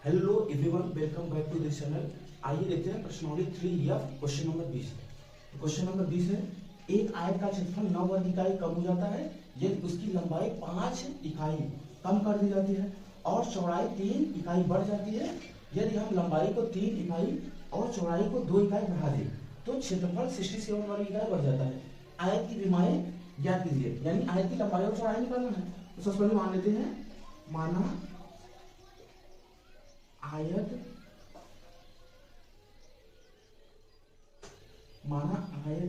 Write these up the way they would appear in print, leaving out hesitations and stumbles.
Hello everyone, welcome back to this channel. आइए देखते हैं प्रश्नावली 3F question number 20। Question number 20 है, एक आयत का क्षेत्रफल 9 वर्ग इकाई कम हो जाता है यदि उसकी लंबाई 5 इकाई कम कर दी जाती है और चौड़ाई 3 इकाई बढ़ जाती है। यदि हम लंबाई को 3 इकाई और चौड़ाई को 2 इकाई बढ़ा दें तो क्षेत्रफल 67 वर्ग इकाई बढ़ जाता है। आयत की विमाएं ज्ञात कीजिए, यानी आयत की लंबाई और चौड़ाई निकालना है। तो सबसे पहले मान लेते हैं, माना आयत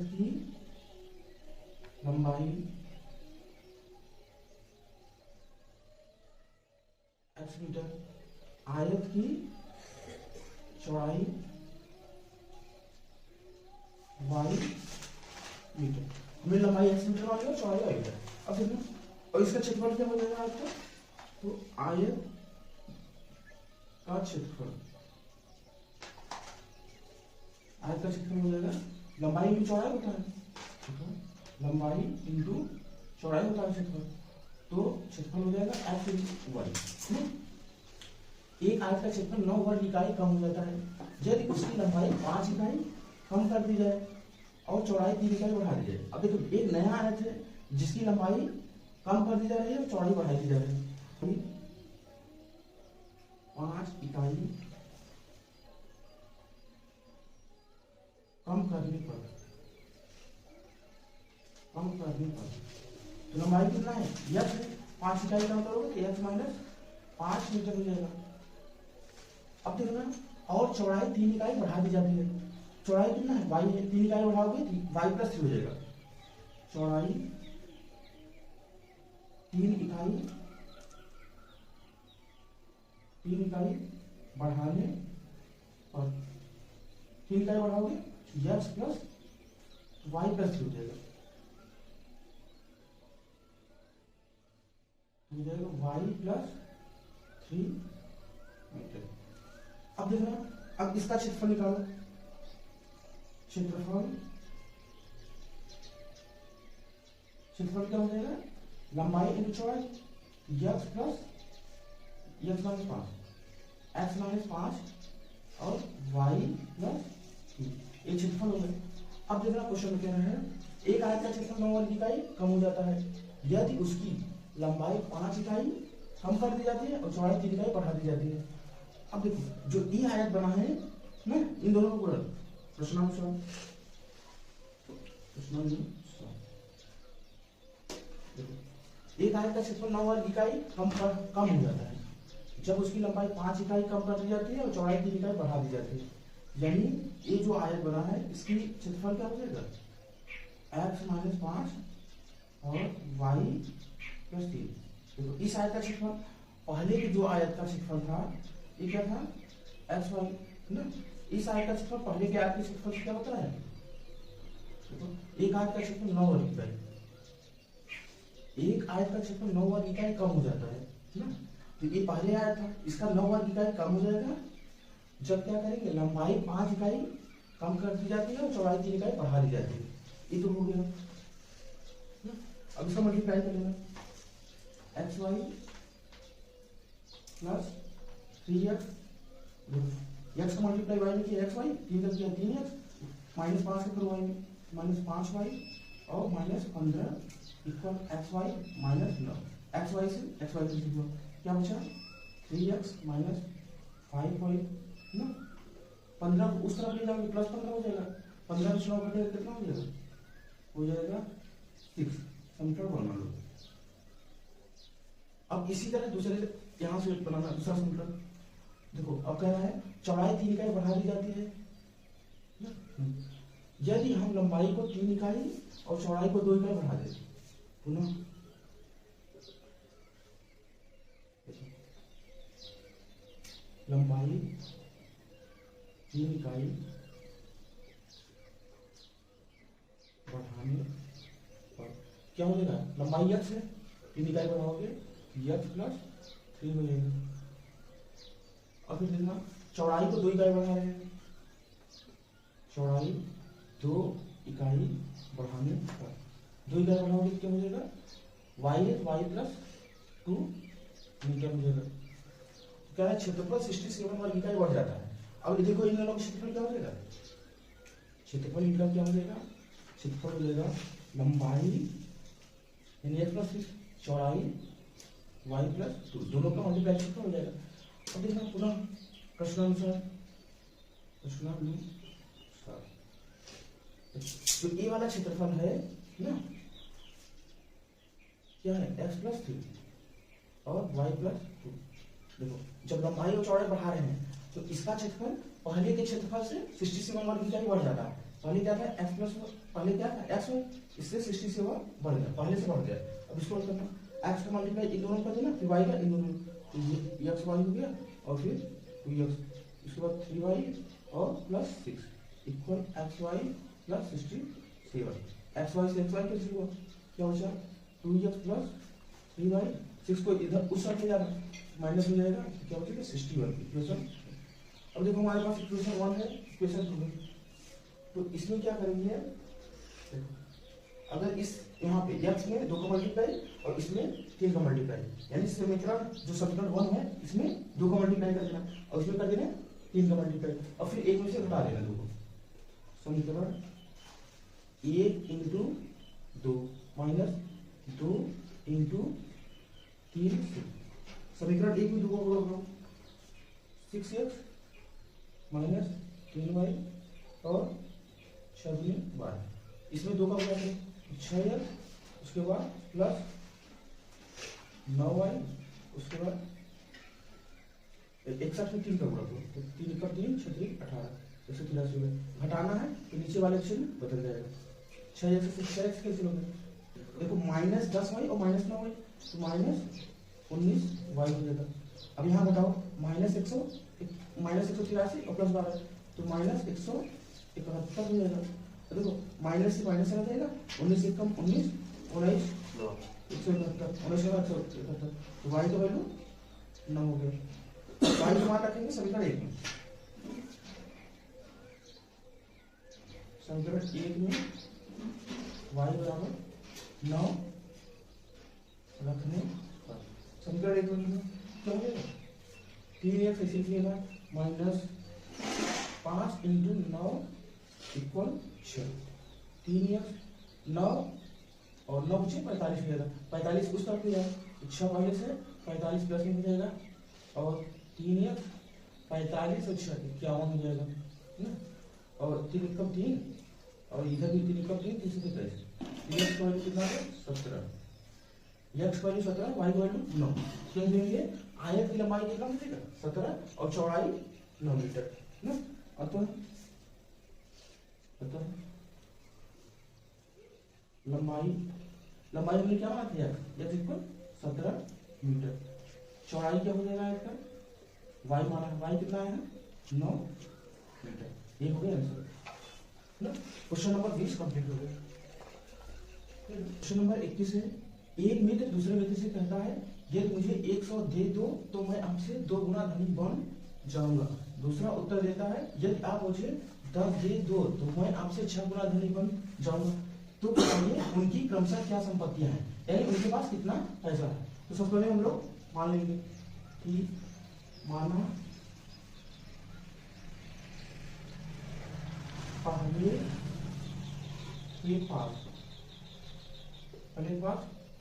की लंबाई x मीटर, आयत की चौड़ाई y मीटर। हमें लंबाई x मीटर मान लिया, चौड़ाई y मीटर। अब देखो, और इसका क्षेत्रफल क्या हो जाएगा आपका? तो आयत का क्षेत्रफल, आयत का क्षेत्रफल हो जाएगा लंबाई इंटू चौड़ाई होता है, लंबाई इंटू चौड़ाई होता है क्षेत्रफल। तो क्षेत्रफल हो जाएगा x इंटू वाई। एक आयत का क्षेत्रफल 9 वर्ग इकाई कम हो जाता है यदि उसकी लंबाई 5 इकाई कम कर दी जाए और चौड़ाई 3 इकाई बढ़ा दी जाए। अब देखो, एक नया आयत है जिसकी लंबाई कम कर दी जा रही है और चौड़ाई बढ़ाई दी जा रही है। 5 इकाई कम करने पर तो लंबाई कितना है? यक्स है। 5 इकाई कम करोगे तो यक्स माइनस 5 मीटर हो जाएगा। अब देखना, और चौड़ाई 3 इकाई बढ़ा दी जाती है। चौड़ाई कितना है? वाई है। 3 इकाई बढ़ाओगे वाई प्लस 3 हो जाएगा। चौड़ाई 3 इकाई बढ़ाने पर 3 इकाई बढ़ाओगे यक्स प्लस वाई प्लस 3 हो जाएगा। Y plus 3 meter. अब देखना, अब इसका क्षेत्रफल निकालो। क्षेत्रफल क्या हो जाएगा? लंबाई इंटू चौड़ाई, यक्स माइनस 5, एक्स माइनस 5 और वाई प्लस 3, ये क्षेत्रफल हो गए। अब देखना, क्वेश्चन में कह रहे हैं एक आयत का क्षेत्रफल 9 वर्ग इकाई कम हो जाता है यदि उसकी लंबाई 5 इकाई कम कर दी जाती है और चौड़ाई 3 इकाई बढ़ा दी जाती है। अब देखो, जो ई आयत बना है ना, इन दोनों को गुणा, प्रश्नानुसार एक आयत का क्षेत्रफल 9 वर्ग इकाई कम हो जाता है जब उसकी लंबाई 5 इकाई कम कर दी जाती है और चौड़ाई 3 इकाई बढ़ा दी जाती है। यानी ये जो आयत बना है इसकी क्षेत्रफल क्या हो जाएगा? x माइनस 5 और y प्लस 3। देखो, इस आयत का क्षेत्रफल, पहले की जो आयत का क्षेत्रफल था ये क्या था? एक्स वाई ना। इस आयत का क्षेत्रफल, पहले के आयत के क्षेत्रफल क्या होता है? देखो, एक आयत का क्षेत्रफल 9 वर्ग इकाई, एक आयत का क्षेत्रफल 9 वर्ग इकाई कम हो जाता है ना। तो ये पहले आयत था, इसका 9 वर्ग इकाई कम हो जाएगा जब क्या करेंगे? लंबाई 5 इकाई कम कर दी जाती है और चौड़ाई 3 इकाई बढ़ा दी जाती है। ये तो हो गया। अब इसका मल्टीप्लाई कर लेना, x y plus 3x, x का मल्टीप्लाई वाई में किया एक्स वाई, 3 का किया 3x, माइनस 5 का वाई में माइनस 5y और minus 15 equal x y minus 9। X y से क्या बचा? 3x माइनस 5y ना। 15 को उस तरफ ले जाओगे प्लस 15 हो जाएगा। 15 में 9 घटेगा कितना हो जाएगा? 6 समीकरण बना लो। अब इसी तरह दूसरे यहां से बनाना दूसरा समीकरण। देखो, अब कह रहा है चौड़ाई 3 इकाई बढ़ा दी जाती है यदि हम लंबाई को 3 इकाई और चौड़ाई को 2 इकाई बढ़ा दें। पुनः लंबाई 3 इकाई बढ़ाने पर क्या हो जाएगा? लंबाई x है, 3 इकाई बढ़ाओगे x प्लस 3 हो जाएगा। और फिर देखना, चौड़ाई को 2 इकाई बढ़ा रहे हैं, चौड़ाई 2 इकाई बढ़ाने पर 2 इकाई बढ़ाओगे क्या हो जाएगा? y है, y प्लस 2 मीटर हो जाएगा। क्या है, क्षेत्रफल 67 वर्ग इकाई बढ़ जाता है। अब ये देखो इन दोनों का क्षेत्रफल क्या हो जाएगा, क्षेत्रफल इनका क्या हो जाएगा, क्षेत्रफल हो जाएगा लंबाई यानी x प्लस 6, चौड़ाई y प्लस 2, दोनों का मल्टीप्लाई क्षेत्रफल हो जाएगा। अब देखना पुनः प्रश्नानुसार, तो ये वाला क्षेत्रफल है ना, क्या है x प्लस 3 और y प्लस 2। देखो जब लंबाई और चौड़ाई बढ़ा रहे हैं तो इसका क्षेत्रफल पहले के क्षेत्रफल से 67 वर्ग इकाई बढ़ जाता है। पहले क्या था x प्लस, पहले क्या था x, इससे 67 बढ़ गया, पहले से बढ़ गया। अब इसको करना, x का मल्टीप्लाई इन दोनों कर देना, फिर y का इन दोनों, तो ये x y हो गया और फिर 2x, इसके बाद 3y और plus 6 equal xy plus 67। xy से xy कैंसिल हुआ, क्या बचा 2x प्लस 3y, 6 को इधर उस साइड ले जाना, माइनस हो जाएगा, क्या बचेगा 61 इक्वेशन। अब देखो हमारे पास इक्वेशन 1 है, इक्वेशन 2 है, तो इसमें क्या करेंगे, अगर इस यहाँ पे x में 2 का मल्टीप्लाई और इसमें 3 का मल्टीप्लाई, यानी समीकरण जो समीकरण 1 है इसमें 2 का मल्टीप्लाई कर देना और इसमें कर देना 3 का मल्टीप्लाई और फिर एक में से घटा देना 2 को। समीकरण 1 इंटू 2 माइनस 2 इंटू 3, समीकरण 1 में 2 को गुणा करो, 6x माइनस 3y और 6y, इसमें 2 का गुणा करो 6x, उसके बाद प्लस 9y, उसके बाद 61 में 3 का गुणा करो, तो 3 का 3 6 3 18, 183 में घटाना है तो नीचे वाले चिन्ह बदल जाएगा, 6x से 6x कैंसिल हो गया। देखो माइनस 10y और माइनस 9y, तो माइनस 19y हो जाएगा। अब यहाँ बताओ माइनस 183 और प्लस 12, तो माइनस 171 हो जाएगा। तो देखो माइनस से माइनस आ जाएगा, 19 से कम 19, 19 171, तो y का वैल्यू 9 हो गया। y को मान रखेंगे समीकरण 1 में, समीकरण 1 में y बराबर 9 रखने पर समीकरण 1 में क्या हो जाएगा, 3x ऐसे लिखेगा माइनस 5 इंटू 9 इक्वल 6, 3x 9 और 9 बचे 45 हो जाएगा, 45 उस तरफ हो जाएगा, 6 पहले से 45 प्लस में हो जाएगा और 3x 45 और 6 51 हो जाएगा ना, और 3 कम 3 और इधर भी 3 कम 3 323, x का वैल्यू कितना है 17, x का वैल्यू 17, y का वैल्यू 9, क्यों देंगे, आयत की लंबाई कितना मिलेगा 17 और चौड़ाई 9 मीटर ना, अतः लंबाई हमने क्या माना था, x इक्वल 17 मीटर, चौड़ाई क्या हो जाएगा इसका, y माना, y कितना है 9 मीटर, ये हो गया आंसर ना। क्वेश्चन नंबर 20 कंप्लीट हो गया। क्वेश्चन नंबर 21 है, एक मित्र दूसरे मित्र से कहता है यदि मुझे 100 दे दो तो मैं आपसे 2 गुना धनी बन जाऊंगा। दूसरा उत्तर देता है यदि आप मुझे 10 दे दो तो मैं आपसे 6 गुना धनी बन जाऊंगा। तो बताइए उनकी क्रमशः क्या संपत्तियां हैं, यानी उनके पास कितना पैसा है। तो सबसे पहले हम लोग मान लेंगे कि माना पहले के पास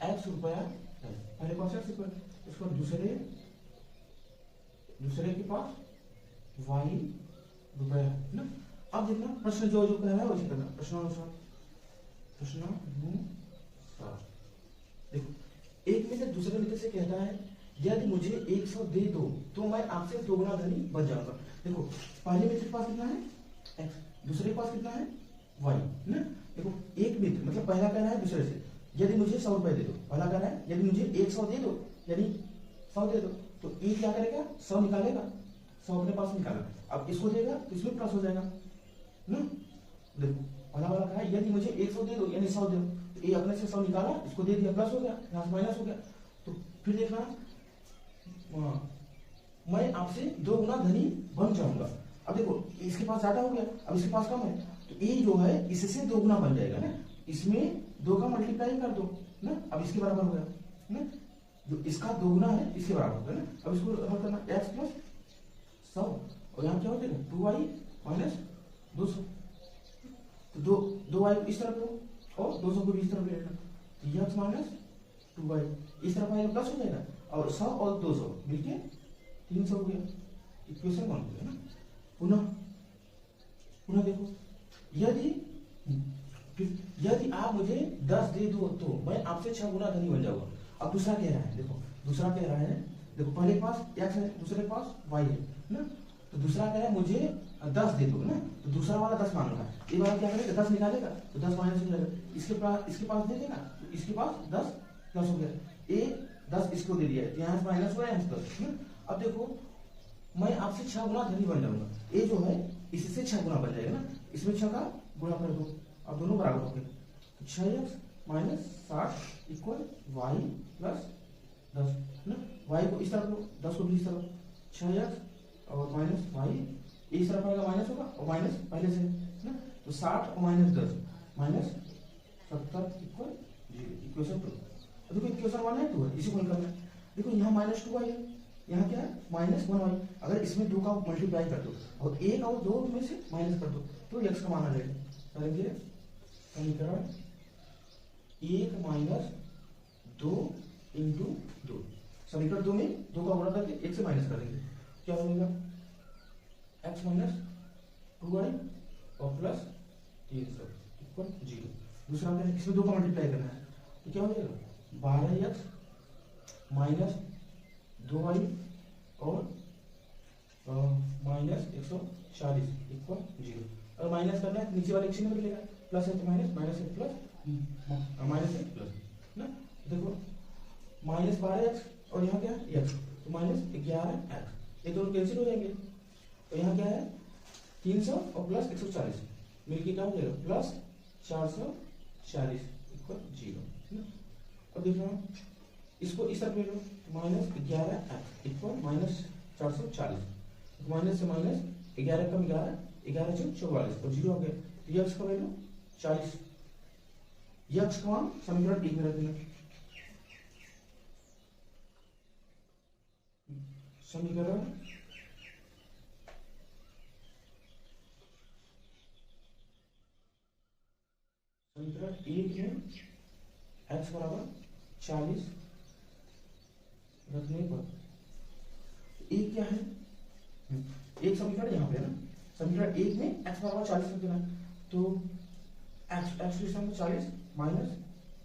x रुपया है, पहले पास x रुपया, उसको दूसरे के पास y रुपया है ना। अब देखना प्रश्न जो कह रहा है वैसे करना, प्रश्नानुसार देखो, एक मित्र दूसरे मित्र से कहता है यदि मुझे 100 दे दो तो मैं आपसे 2 गुना धनी बन जाऊंगा। देखो पहले मित्र के पास कितना है x, दूसरे के पास कितना है y ना। देखो एक मित्र मतलब पहला कहना है दूसरे से यदि मुझे 100 रुपए दे दो, पहला कहना है यदि मुझे 100 दे दो यानी 100 दे दो, तो ये क्या करेगा 100 निकालेगा, 100 अपने पास निकाला, अब इसको देगा तो इसमें प्लस हो जाएगा ना। देखो पहला वाला कहा यदि मुझे 100 दे दो यानी 100 दे दो, तो ये अपने से 100 निकाला, इसको दे दिया, प्लस हो गया, यहाँ से माइनस हो गया। तो फिर देखना मैं आपसे 2 गुना धनी बन जाऊंगा। अब देखो इसके पास ज्यादा हो गया, अब इसके पास कम है, तो ये जो है इससे 2 गुना बन जाएगा ना, इसमें 2 का मल्टीप्लाई कर दो ना, अब इसके बराबर हो गया ना, जो इसका दोगुना है इसके बराबर होगा ना। अब इसको हल करना x प्लस 100 और यहाँ क्या हो जाएगा 2y माइनस 200। तो दो y को इस तरफ लो और 200 को भी इस तरफ ले लेना। तो x माइनस 2y इस तरफ आएगा प्लस हो जाएगा और 100 और 200 मिलके 300 हो गया। इक्वेशन 1 हो गया ना। पुनः देखो यदि आप मुझे 10 दे दो तो मैं आपसे 6 गुना धनी बन जाऊंगा। अब दूसरा कह रहा है, देखो दूसरा कह रहा है, देखो पहले के पास x है दूसरे के पास y है ना। तो दूसरा कह रहा है मुझे 10 दे दो ना। तो दूसरा वाला 10 मांगा, ये वाला क्या करेगा 10 निकालेगा तो 10 माइनस हो जाएगा। इसके पास दे देगा तो इसके पास 10 प्लस हो गया। ए 10 इसको दे दिया, यहाँ से माइनस हुआ यहाँ प्लस। अब देखो मैं आपसे 6 गुना धनी बन जाऊंगा। ए जो है इससे 6 गुना बन जाएगा ना। इसमें 6 का गुणा कर दो, अब दोनों बराबर हो गए। तो 6x minus 60 equal y plus 10 ना। y को इस तरफ लो, 10 को भी इस तरफ। 6x और माइनस y इस तरफ आएगा माइनस होगा और माइनस पहले से ना। तो 60 और माइनस 10 माइनस 70 इक्वल 0। इक्वेशन 2। देखो इक्वेशन 1 है 2 है, इसी को हल करना है। देखो यहाँ माइनस 2y है, यहाँ क्या है माइनस 1y। अगर इसमें 2 का मल्टीप्लाई कर दो और 1 और 2 में से माइनस कर दो तो x का मान आ जाएगा। करेंगे समीकरण 1 माइनस 2 इंटू 2। समीकरण 2 में 2 का गुणा करके 1 से माइनस कर देंगे। क्या बनेगा x माइनस 2y और प्लस 300 इक्वल 0। दूसरा इसमें 2 का मल्टीप्लाई करना है तो क्या हो जाएगा 12x माइनस 2y और माइनस 140 इक्वल 0। अगर माइनस करना है नीचे वाले चिन्ह में मिलेगा, प्लस है तो माइनस, माइनस है प्लस, माइनस है प्लस ना। देखो माइनस 12x और यहाँ क्या है x, तो माइनस 11x, ये दोनों कैंसिल हो जाएंगे। तो यहाँ क्या है 300 और प्लस 140 मिलके क्या हो जाएगा प्लस 440 इक्वल 0। अब देखो इसको इस तरफ ले लो, minus 11x equal minus 440। Minus से माइनस 11 कम 11 11 से 44 और 0 हो गया। तो x का वैल्यू 40। x का मान समीकरण 1 में रख देना। समीकरण समीकरण 1 में x बराबर 40 रखने पर एक क्या है, एक समीकरण यहाँ पे है ना। समीकरण 1 में x बराबर 40 रख देना। तो x की स्थान में 40 माइनस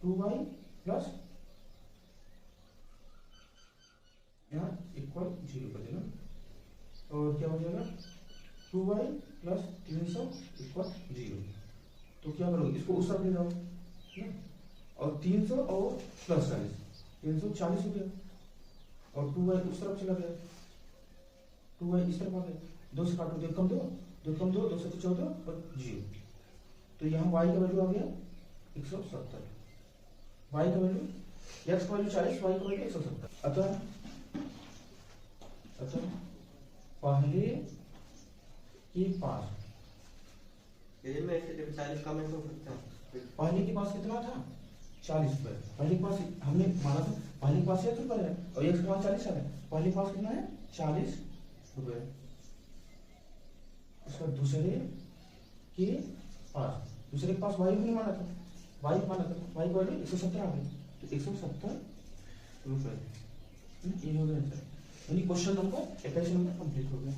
2y प्लस यहाँ इक्वल 0 कर देना। और क्या हो जाएगा 2y प्लस 300 इक्वल 0। तो क्या करोगे इसको उस तरफ ले जाओ और 300 और प्लस 40 340 हो गया और 2y उस तरफ चला गया, 2y इस तरफ आ गया। 2 से काटो 2 कम 2 2 कम 2 2 से 14 और 0। तो यहाँ y का वैल्यू आ गया 170। y का वैल्यू x का वैल्यू 40 y का वैल्यू 170। अतः पहले के पास में 40 का हो सकता है। पहले के पास कितना था 40 रुपए। पहले के पास हमने माना था पहले के पास 1 रुपए है और x का मान 40 है। पहले के पास कितना है 40 रुपए। उसका दूसरे के पास y नहीं माना था, y माना था, y का वैल्यू 170 आ गई। तो 170 रुपए ये हो गया आंसर। यानी क्वेश्चन नंबर 21 नंबर कंप्लीट हो गया।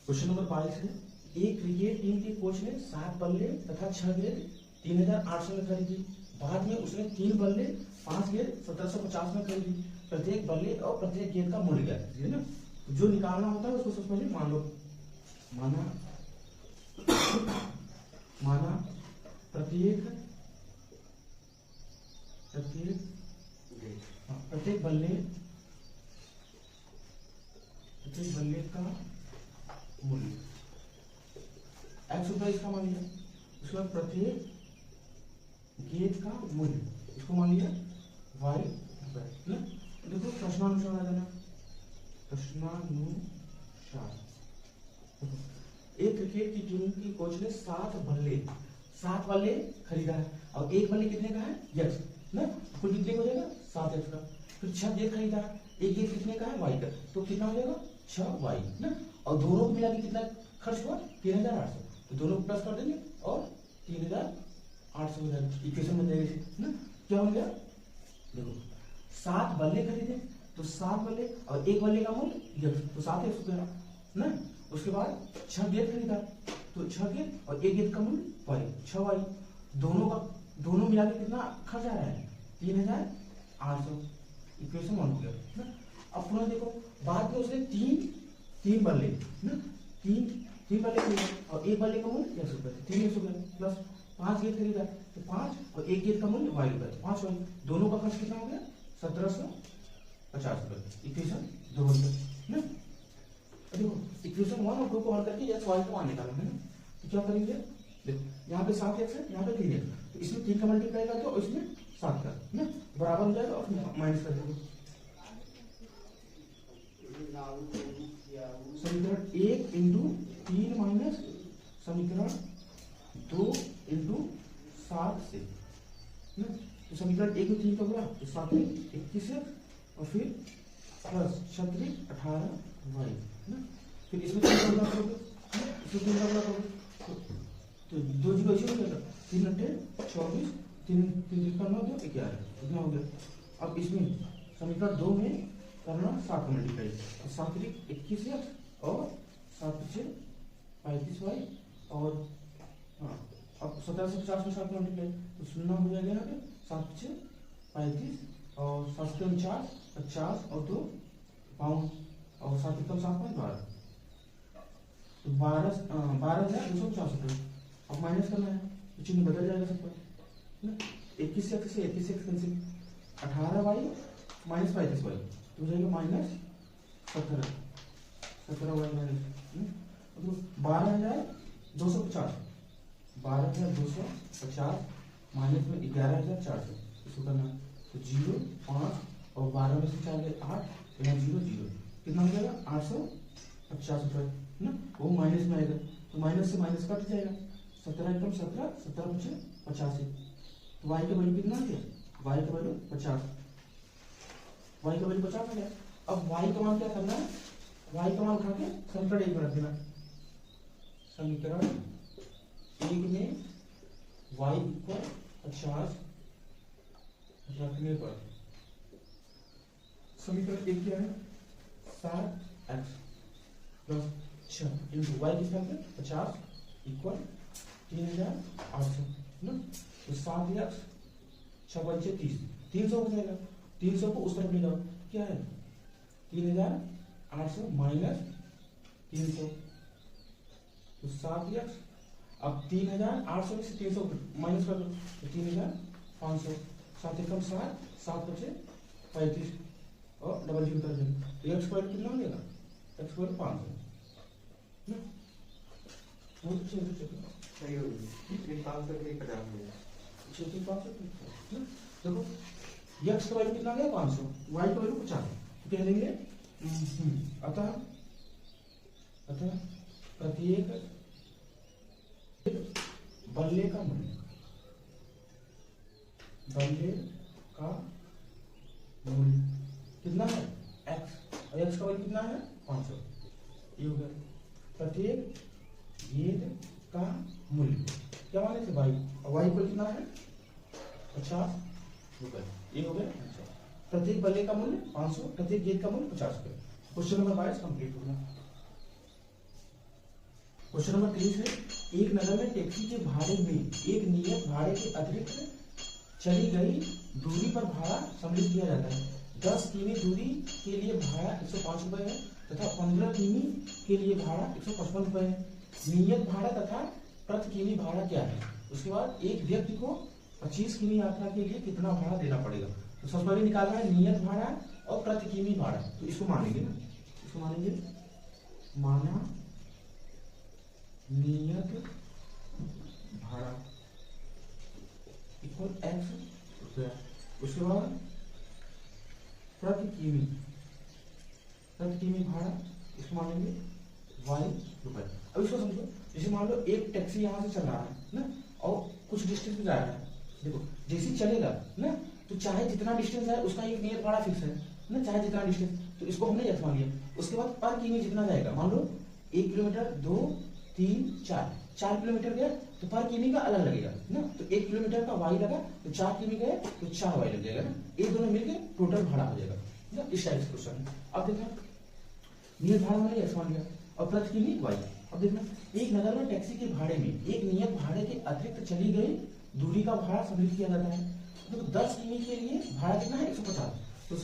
क्वेश्चन नंबर 22 है, एक क्रिकेट टीम के कोच ने 7 बल्ले तथा 6 गेंद 3800 में खरीदी। बाद में उसने 3 बल्ले 5 गेंद 1750 में खरीदी। प्रत्येक बल्ले और प्रत्येक गेंद का मूल्य क्या है ना। जो निकालना होता है उसको सबसे पहले मान लो। माना प्रत्येक बल्ले का मूल्य x रुपए इसका मान लिया। उसके बाद प्रत्येक गेंद का मूल्य इसको मान लिया y रुपए ना। देखो प्रश्नानुसार आ जाना। प्रश्नानुसार एक क्रिकेट की टीम की कोच ने 7 बल्ले खरीदा है और एक बल्ले कितने का है x ना। कुल कितने हो जाएगा 7x का। फिर 6 गेट खरीदा, एक गेट कितने का है वाई का, तो कितना हो जाएगा 6 वाई ना, और दोनों को मिला के कितना खर्च हुआ 3800, तो दोनों को प्लस कर देंगे और 3800 हो जाएगा, इक्वेशन बन जाएगी ना। क्या बन गया देखो 7 बल्ले खरीदे तो 7 बल्ले और एक बल्ले का मूल्य तो 7 रुपया ना, उसके बाद 6 गेट खरीदा तो 6 गेट और एक गेट का मूल्य वाई 6 वाई, दोनों मिला के कितना खर्च आ रहा है 3800, इक्वेशन 1 हो गया ना। अब पुनः देखो बाद में उसने तीन बल्ले ना, तीन बल्ले खरीदा और एक बल्ले का मूल्य 10 रुपये, 3 रुपये प्लस 5 गेट खरीदा तो 5 और एक गेट का मूल्य वाई रुपये, 5 वाई, दोनों का खर्च कितना हो गया 1750 रुपये, इक्वेशन 2 हो गया ना। देखो इक्वेशन 1 और 2 को हल करके एक्स वाई को मान निकालना है ना, तो क्या करेंगे देखो यहाँ पे 7x है, यहाँ पे 3x, तो इसमें 3 का मल्टीप्लाई कर दो और इसमें 7 का ना, बराबर हो जाएगा और माइनस कर देंगे। समीकरण 1 इंटू 3 माइनस समीकरण 2 इंटू 7 से ना, तो समीकरण 1 में 3 का बोला तो 7 में 21 और फिर प्लस 36 18 वाई ना, फिर इसमें 3 का गुणा करोगे, इसमें 3 का गुणा करोगे तो 2 जीरो ऐसे हो जाएगा, 3 घंटे 24, 3 का 9 2 11 इतना हो गया। अब इसमें समीकरण 2 में करना 7 का मल्टीप्लाई, 7 21 और 7 5 35 वाई और हाँ अब 1750 में 7 मल्टीप्लाई तो 0 हो जाएगा यहाँ पे, 7 5 35 और 7 49 50 और 2 52 और 7 1 7 12 तो 12,250 रुपये। अब माइनस करना है तो चिन्ह बदल जाएगा सब पर, 21 से 21 कैंसिल, 18 वाई माइनस 35 वाई तो हो जाएगा माइनस 17 वाई माइनस, तो 12,250 माइनस में 11,400, इसको करना है तो 0 5 और 12 में से 4 गए 8 तो यहाँ 0 0 कितना हो जाएगा 850 रुपये ना, वो माइनस में आएगा तो माइनस से माइनस कट जाएगा, 17 एकम 17 17 पचे 85, तो y का वैल्यू कितना आ गया y का वैल्यू 50, y का वैल्यू 50 आ गया। अब y का मान क्या करना है, y का मान उठा के समीकरण 1 में रख देना, समीकरण 1 में y इक्वल 50 रखने पर समीकरण 1 क्या है 7x प्लस 6 इंटू वाई कितना है 50 इक्वल 3800 ना, तो 7x 6 बचे 30 300 हो जाएगा, 300 को उस तरफ ले जाओ क्या है 3800 माइनस 300 तो 7x, अब 3800 में से 300 माइनस कर दो तो 3500, 7 एकम 7 7 बचे 35 और डबल जीरो कर देंगे तो एक्स स्क्वायर कितना हो जाएगा एक्स स्क्वायर 500 ना, बहुत अच्छे से सही होगी 500 के 50 में 500 देखो एक्स का वैल्यू कितना गया 500, वाई का वैल्यू 50, तो कह देंगे अतः प्रत्येक बल्ले का मूल्य कितना है x और x का वैल्यू कितना है 500, ये हो गया प्रत्येक गेंद का मूल्य क्या माने थे y और y को कितना है 50 रुपए, ये हो गया प्रत्येक बल्ले का मूल्य 500, प्रत्येक गेंद का मूल्य 50 रुपए। क्वेश्चन नंबर 22 कंप्लीट हो गया। क्वेश्चन नंबर 23 है, एक नगर में टैक्सी के भाड़े में एक नियत भाड़े के अतिरिक्त चली गई दूरी पर भाड़ा सम्मिलित किया जाता है। 10 किमी दूरी के लिए भाड़ा 105 रुपए है तथा 15 किमी के लिए भाड़ा 155 रुपए है। नियत भाड़ा तथा प्रति किमी भाड़ा क्या है। उसके बाद एक व्यक्ति को 25 किमी यात्रा के लिए कितना भाड़ा देना पड़ेगा। तो सबसे पहले निकालना है नियत भाड़ा और प्रति किमी भाड़ा, तो इसको मानेंगे ना, इसको मानेंगे माना नियत भाड़ा इक्वल एक्स रुपया। उसके बाद प्रति किमी भाड़ा इसको मानेंगे वाई रुपए। अब इसको समझो, जैसे मान लो एक टैक्सी यहाँ से चल रहा है ना और कुछ डिस्टेंस पे जा रहा है, देखो जैसे चलेगा ना तो चाहे जितना डिस्टेंस है उसका एक नियत भाड़ा फिक्स है ना, चाहे जितना डिस्टेंस, तो इसको हमने एक्स मान लिया। उसके बाद पर किमी जितना जाएगा, मान लो 1 किलोमीटर 2 3 4 किलोमीटर गया तो पर किमी का अलग लगेगा ना, तो 1 किलोमीटर का वाई लगा तो 4 किमी गए तो 4 वाई लग जाएगा ना, ये दोनों मिलके टोटल भाड़ा हो जाएगा ना। इस टाइप से क्वेश्चन है। अब देखना नियत भाड़ा मैंने एक्स मान लिया और प्रति किमी वाई। अब देखना एक नगर में टैक्सी के भाड़े में एक नियत भाड़े के अतिरिक्त चली गई दूरी का भाड़ा सम्मिलित किया जाता है। तो 10 किमी के लिए भाड़ा कितना है 150। तो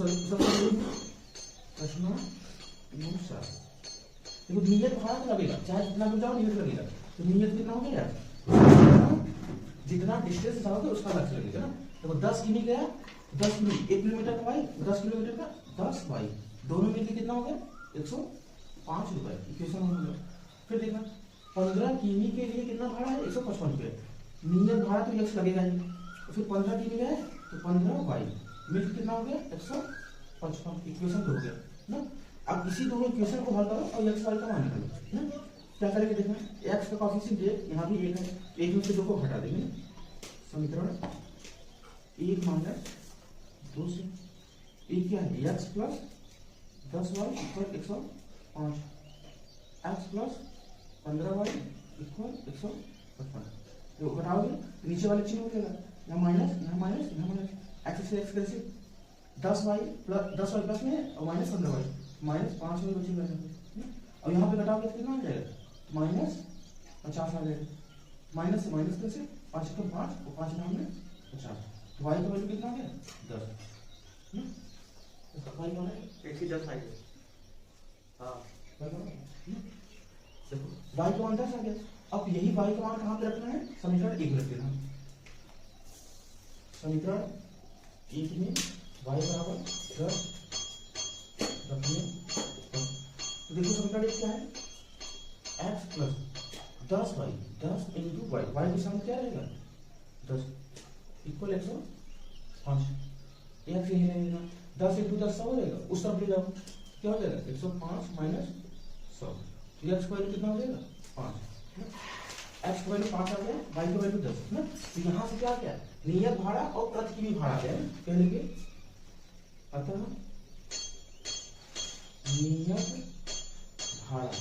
प्रश्न देखो नियत भाड़ा तो लगेगा, चाहे जितना दूर जाओ नियत लगेगा, तो नियत कितना हो गया, जितना डिस्टेंस जाओगे उसका अलग से लगेगा ना। देखो 10 किमी गया, 10 किमी 1 किलोमीटर का वाई, 10 किलोमीटर का 10 वाई, दोनों मिलकर कितना हो गया 105 रुपए। इक्वेशन हो गया। फिर देखना 15 किमी के लिए कितना भाड़ा है 155 रुपए, नियत भाड़ा तो एक्स लगेगा ही, फिर 15 किमी गए तो 15 वाई मिलकर कितना हो गया 155। इक्वेशन तो हो गया ना। अब इसी दोनों इक्वेशन को हल करो और एक्स वाई का मान निकालो ना। क्या करेंगे देखना, एक्स का कोएफिशिएंट 1 यहाँ भी 1 है, 1 में से 2 को हटा देंगे। समीकरण 1 माइनस 2 से 1 क्या है x plus 10y equal 105, x plus 15y equal 155। तो घटाओगे नीचे वाले चिन्ह हो जाएगा, यहाँ माइनस यहाँ माइनस यहाँ माइनस, एक्स से एक्स कैंसिल, 10y प्लस में और माइनस 15y माइनस 5y बचेगा। और यहाँ पे घटाओगे तो कितना आ जाएगा माइनस 50 आ जाएगा, माइनस से माइनस कैसे 5 का 5 और 5 नाम में 50, तो y का वैल्यू कितना आ गया 10। y का है 10 आ गया। हाँ देखो y का मान 10 आ गया। अब यही y का मान कहाँ पे रखना है, समीकरण 1 रख देना। समीकरण 1 में y बराबर 10 रखिए। तो देखो समीकरण 1 क्या है, x plus 10y 10 into y, y की सम क्या रहेगा 10 इक्वल 105। एक से ही रहेगा 10 इंटू 10 100 हो जाएगा, उस तरफ ले जाओ क्या हो जाएगा 105 माइनस 100, तो x का वैल्यू कितना हो जाएगा 5, x का वैल्यू 5 आ गया, y का वैल्यू 10 ना। तो यहाँ से क्या क्या नियत भाड़ा और प्रति किमी भाड़ा क्या है कह लेंगे, अतः नियत भाड़ा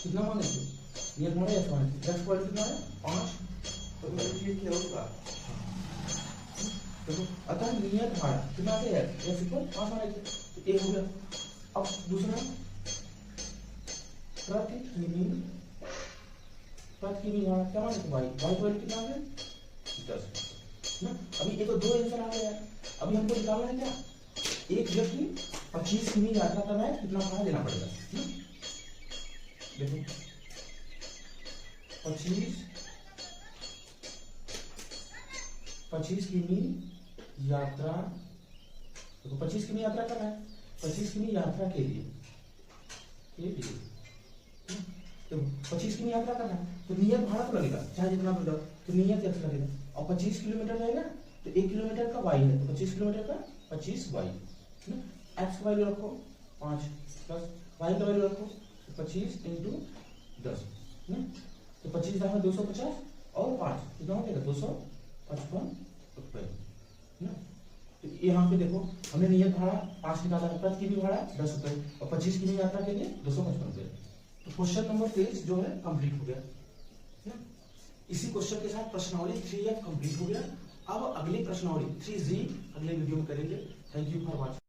कितना माने थे, नियत भाड़ा x माने थे, x का वैल्यू कितना है 5, तो ये क्या होगा, देखो अतः नियत भाड़ा कितना है x इक्वल 5 माने थे, तो एक हो गया। अब दूसरा प्रति किमी भाड़ा क्या माने थे y, y का वैल्यू कितना है 10 ना। अभी ये तो दो आंसर आ गया, अभी हमको निकालना है क्या, एक व्यक्ति 25 किमी यात्रा कर रहा है कितना भाड़ा देना पड़ेगा ना? देखो 25 किमी यात्रा, देखो 25 किमी यात्रा कर रहा है, 25 किमी यात्रा के लिए तो 25 किमी यात्रा करना है तो नियत भाड़ा तो लगेगा चाहे जितना दूर जाओ, तो नियत एक्स लगेगा। और 25 किलोमीटर जाएगा तो 1 किलोमीटर का वाई है, तो 25 किलोमीटर का 25 वाई ना। एक्स का वैल्यू रखो 5 प्लस वाई का वैल्यू रखो 25 इंटू 10 ना, तो 25 दाम 250 और 5 कितना हो जाएगा 255 रुपए ना। तो यहाँ पे देखो हमने नियत भाड़ा 5 निकाला है, प्रति किमी भाड़ा 10 रुपए और 25 किमी यात्रा के लिए 255 रुपए। तो क्वेश्चन नंबर 23 जो है कंप्लीट हो गया ना। इसी क्वेश्चन के साथ प्रश्नावली 3F कंप्लीट हो गया। अब अगली प्रश्नावली 3G अगले वीडियो में करेंगे। Thank you for watching.